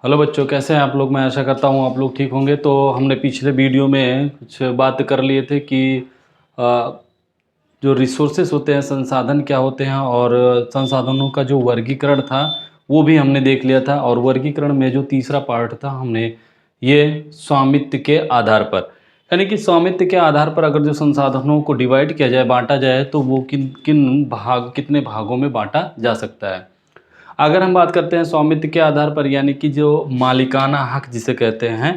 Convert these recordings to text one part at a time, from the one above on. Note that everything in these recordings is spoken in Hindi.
हेलो बच्चों, कैसे हैं आप लोग। मैं आशा करता हूँ आप लोग ठीक होंगे। तो हमने पिछले वीडियो में कुछ बात कर लिए थे कि अ, जो रिसोर्सेस होते हैं, संसाधन क्या होते हैं, और संसाधनों का जो वर्गीकरण था वो भी हमने देख लिया था। और वर्गीकरण में जो तीसरा पार्ट था हमने ये स्वामित्व के आधार पर, यानी कि स्वामित्व के आधार पर अगर जो संसाधनों को डिवाइड किया जाए, बांटा जाए, तो वो कितने भागों में बांटा जा सकता है। अगर हम बात करते हैं स्वामित्व के आधार पर, यानी कि जो मालिकाना हक जिसे कहते हैं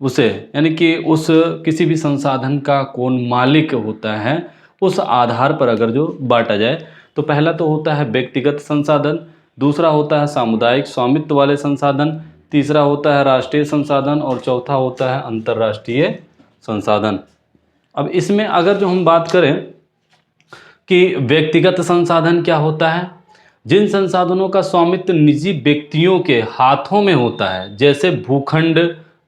उसे, यानी कि उस किसी भी संसाधन का कौन मालिक होता है, उस आधार पर अगर जो बांटा जाए, तो पहला तो होता है व्यक्तिगत संसाधन, दूसरा होता है सामुदायिक स्वामित्व वाले संसाधन, तीसरा होता है राष्ट्रीय संसाधन, और चौथा होता है अंतर्राष्ट्रीय संसाधन। अब इसमें अगर जो हम बात करें कि व्यक्तिगत संसाधन क्या होता है, जिन संसाधनों का स्वामित्व निजी व्यक्तियों के हाथों में होता है, जैसे भूखंड,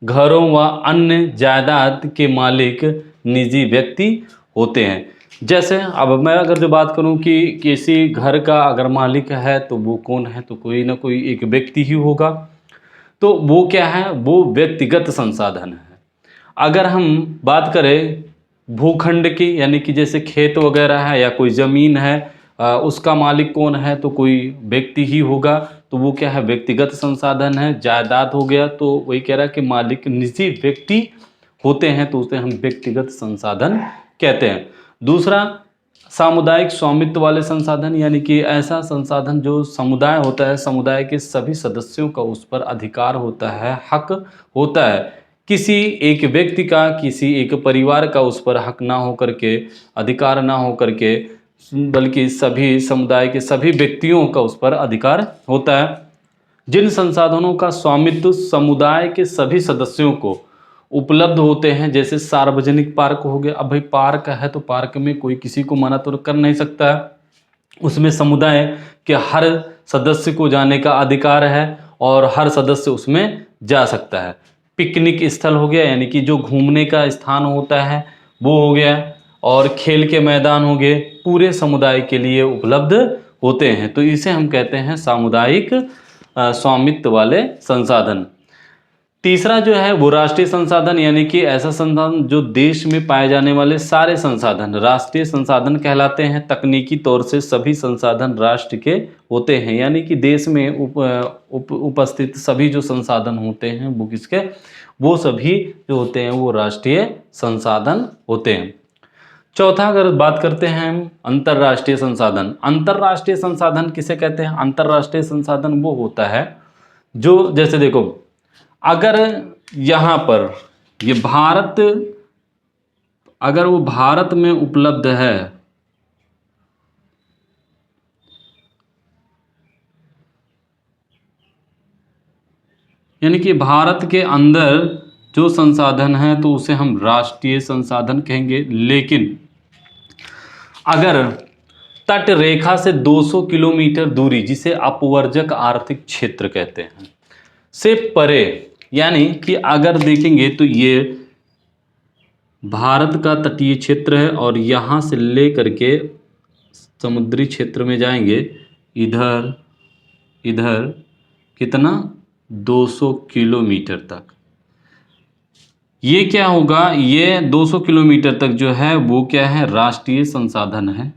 घरों व अन्य जायदाद के मालिक निजी व्यक्ति होते हैं। जैसे अब मैं अगर जो बात करूं कि किसी घर का अगर मालिक है तो वो कौन है, तो कोई ना कोई एक व्यक्ति ही होगा। तो वो क्या है, वो व्यक्तिगत संसाधन है। अगर हम बात करें भूखंड की, यानी कि जैसे खेत वगैरह है या कोई ज़मीन है, उसका मालिक कौन है, तो कोई व्यक्ति ही होगा, तो वो क्या है, व्यक्तिगत संसाधन है। जायदाद हो गया तो वही कह रहा है कि मालिक निजी व्यक्ति होते हैं, तो उसे हम व्यक्तिगत संसाधन कहते हैं। दूसरा सामुदायिक स्वामित्व वाले संसाधन, यानी कि ऐसा संसाधन जो समुदाय होता है, समुदाय के सभी सदस्यों का उस पर अधिकार होता है, हक होता है। किसी एक व्यक्ति का, किसी एक परिवार का उस पर हक ना हो करके, अधिकार ना हो करके, बल्कि सभी समुदाय के सभी व्यक्तियों का उस पर अधिकार होता है। जिन संसाधनों का स्वामित्व समुदाय के सभी सदस्यों को उपलब्ध होते हैं, जैसे सार्वजनिक पार्क हो गया। अब भाई पार्क है तो पार्क में कोई किसी को मना तो कर नहीं सकता है, उसमें समुदाय के हर सदस्य को जाने का अधिकार है और हर सदस्य उसमें जा सकता है। पिकनिक स्थल हो गया, यानी कि जो घूमने का स्थान होता है वो हो गया, और खेल के मैदान हो गए, पूरे समुदाय के लिए उपलब्ध होते हैं। तो इसे हम कहते हैं सामुदायिक स्वामित्व वाले संसाधन। तीसरा जो है वो राष्ट्रीय संसाधन, यानी कि ऐसा संसाधन जो देश में पाए जाने वाले सारे संसाधन राष्ट्रीय संसाधन कहलाते हैं। तकनीकी तौर से सभी संसाधन राष्ट्र के होते हैं, यानी कि देश में उपस्थित सभी जो संसाधन होते हैं वो किसके, वो सभी जो होते हैं वो राष्ट्रीय संसाधन होते हैं। चौथा अगर बात करते हैं हम अंतर्राष्ट्रीय संसाधन। अंतर्राष्ट्रीय संसाधन किसे कहते हैं? अंतर्राष्ट्रीय संसाधन वो होता है जो, जैसे देखो, अगर यहाँ पर ये भारत, अगर वो भारत में उपलब्ध है, यानी कि भारत के अंदर जो संसाधन है तो उसे हम राष्ट्रीय संसाधन कहेंगे। लेकिन अगर तट रेखा से 200 किलोमीटर दूरी, जिसे अपवर्जक आर्थिक क्षेत्र कहते हैं, से परे, यानी कि अगर देखेंगे तो ये भारत का तटीय क्षेत्र है और यहाँ से ले करके समुद्री क्षेत्र में जाएंगे, इधर इधर कितना, 200 किलोमीटर तक। ये क्या होगा, ये 200 किलोमीटर तक जो है वो क्या है, राष्ट्रीय संसाधन है।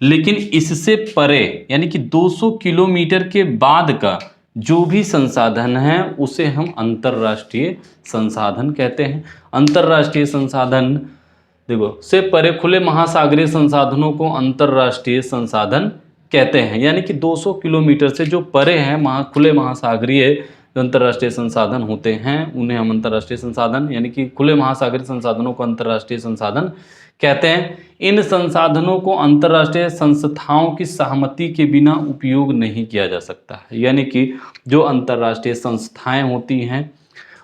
लेकिन इससे परे, यानी कि 200 किलोमीटर के बाद का जो भी संसाधन है उसे हम अंतर्राष्ट्रीय संसाधन कहते हैं। अंतर्राष्ट्रीय संसाधन देखो, से परे खुले महासागरीय संसाधनों को अंतर्राष्ट्रीय संसाधन कहते हैं। यानी कि 200 किलोमीटर से जो परे हैं खुले महासागरीय जो अंतर्राष्ट्रीय संसाधन होते हैं उन्हें हम अंतर्राष्ट्रीय संसाधन, यानी कि खुले महासागरीय संसाधनों को अंतर्राष्ट्रीय संसाधन कहते हैं। इन संसाधनों को अंतर्राष्ट्रीय संस्थाओं की सहमति के बिना उपयोग नहीं किया जा सकता है। यानी कि जो अंतर्राष्ट्रीय संस्थाएं होती हैं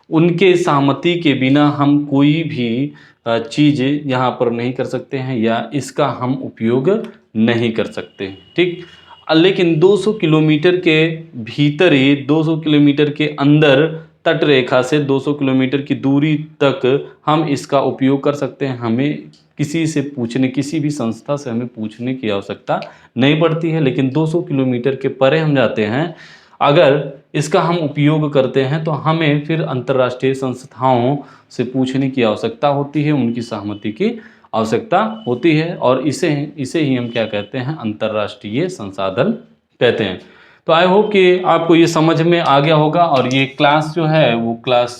उनके सहमति के बिना हम कोई भी चीज़ यहाँ पर नहीं कर सकते हैं या इसका हम उपयोग नहीं कर सकते, ठीक। लेकिन 200 किलोमीटर के भीतर ही, 200 किलोमीटर के अंदर तट रेखा से 200 किलोमीटर की दूरी तक हम इसका उपयोग कर सकते हैं। हमें किसी से पूछने, किसी भी संस्था से हमें पूछने की आवश्यकता नहीं पड़ती है। लेकिन 200 किलोमीटर के परे हम जाते हैं, अगर इसका हम उपयोग करते हैं तो हमें फिर अंतर्राष्ट्रीय संस्थाओं से पूछने की आवश्यकता होती है, उनकी सहमति की आवश्यकता होती है, और इसे इसे ही हम क्या कहते हैं, अंतर्राष्ट्रीय संसाधन कहते हैं। तो आई होप कि आपको ये समझ में आ गया होगा। और ये क्लास जो है वो क्लास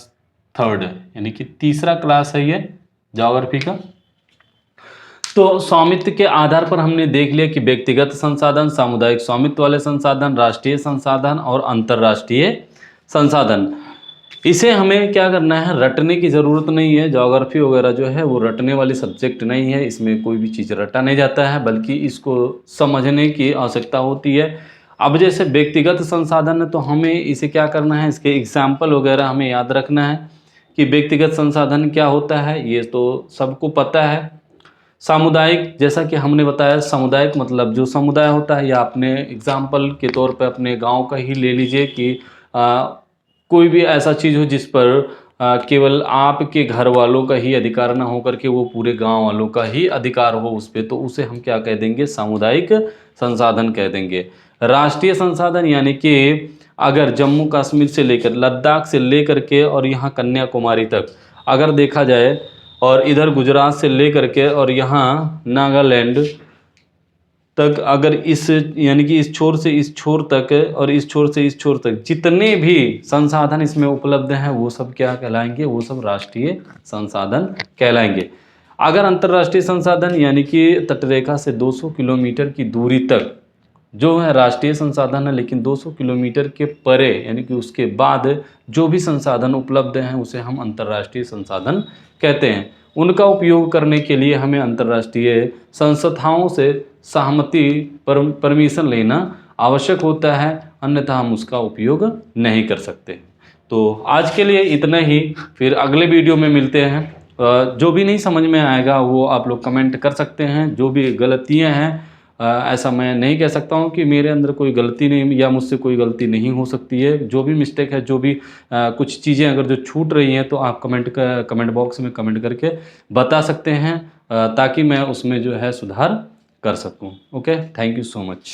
3rd है, यानी कि तीसरा क्लास है ये ज्योग्राफी का। तो स्वामित्व के आधार पर हमने देख लिया कि व्यक्तिगत संसाधन, सामुदायिक स्वामित्व वाले संसाधन, राष्ट्रीय संसाधन और अंतर्राष्ट्रीय संसाधन। इसे हमें क्या करना है, रटने की ज़रूरत नहीं है। ज्योग्राफी वगैरह जो है वो रटने वाली सब्जेक्ट नहीं है, इसमें कोई भी चीज़ रटा नहीं जाता है, बल्कि इसको समझने की आवश्यकता होती है। अब जैसे व्यक्तिगत संसाधन है तो हमें इसे क्या करना है, इसके एग्जाम्पल वगैरह हमें याद रखना है कि व्यक्तिगत संसाधन क्या होता है, ये तो सबको पता है। सामुदायिक, जैसा कि हमने बताया, सामुदायिक मतलब जो समुदाय होता है, या अपने एग्जाम्पल के तौर पर अपने गांव का ही ले लीजिए कि कोई भी ऐसा चीज़ हो जिस पर केवल आपके घर वालों का ही अधिकार ना हो करके वो पूरे गांव वालों का ही अधिकार हो उस पर, तो उसे हम क्या कह देंगे, सामुदायिक संसाधन कह देंगे। राष्ट्रीय संसाधन यानी कि अगर जम्मू कश्मीर से लेकर, लद्दाख से लेकर के और यहाँ कन्याकुमारी तक अगर देखा जाए, और इधर गुजरात से लेकर के और यहाँ नागालैंड तक, अगर इस यानी कि इस छोर से इस छोर तक और इस छोर से इस छोर तक जितने भी संसाधन इसमें उपलब्ध हैं वो सब क्या कहलाएंगे, वो सब राष्ट्रीय संसाधन कहलाएंगे। अगर अंतर्राष्ट्रीय संसाधन यानी कि तटरेखा से 200 किलोमीटर की दूरी तक जो है राष्ट्रीय संसाधन है, लेकिन 200 किलोमीटर के परे यानी कि उसके बाद जो भी संसाधन उपलब्ध हैं उसे हम अंतर्राष्ट्रीय संसाधन कहते हैं। उनका उपयोग करने के लिए हमें अंतर्राष्ट्रीय संस्थाओं से सहमति परमिशन लेना आवश्यक होता है, अन्यथा हम उसका उपयोग नहीं कर सकते। तो आज के लिए इतना ही, फिर अगले वीडियो में मिलते हैं। जो भी नहीं समझ में आएगा वो आप लोग कमेंट कर सकते हैं। जो भी गलतियां हैं, ऐसा मैं नहीं कह सकता हूं कि मेरे अंदर कोई गलती नहीं या मुझसे कोई गलती नहीं हो सकती है। जो भी मिस्टेक है, जो भी कुछ चीज़ें अगर जो छूट रही हैं तो आप कमेंट बॉक्स में कमेंट करके बता सकते हैं, ताकि मैं उसमें जो है सुधार कर सकूं। Okay, thank you so much.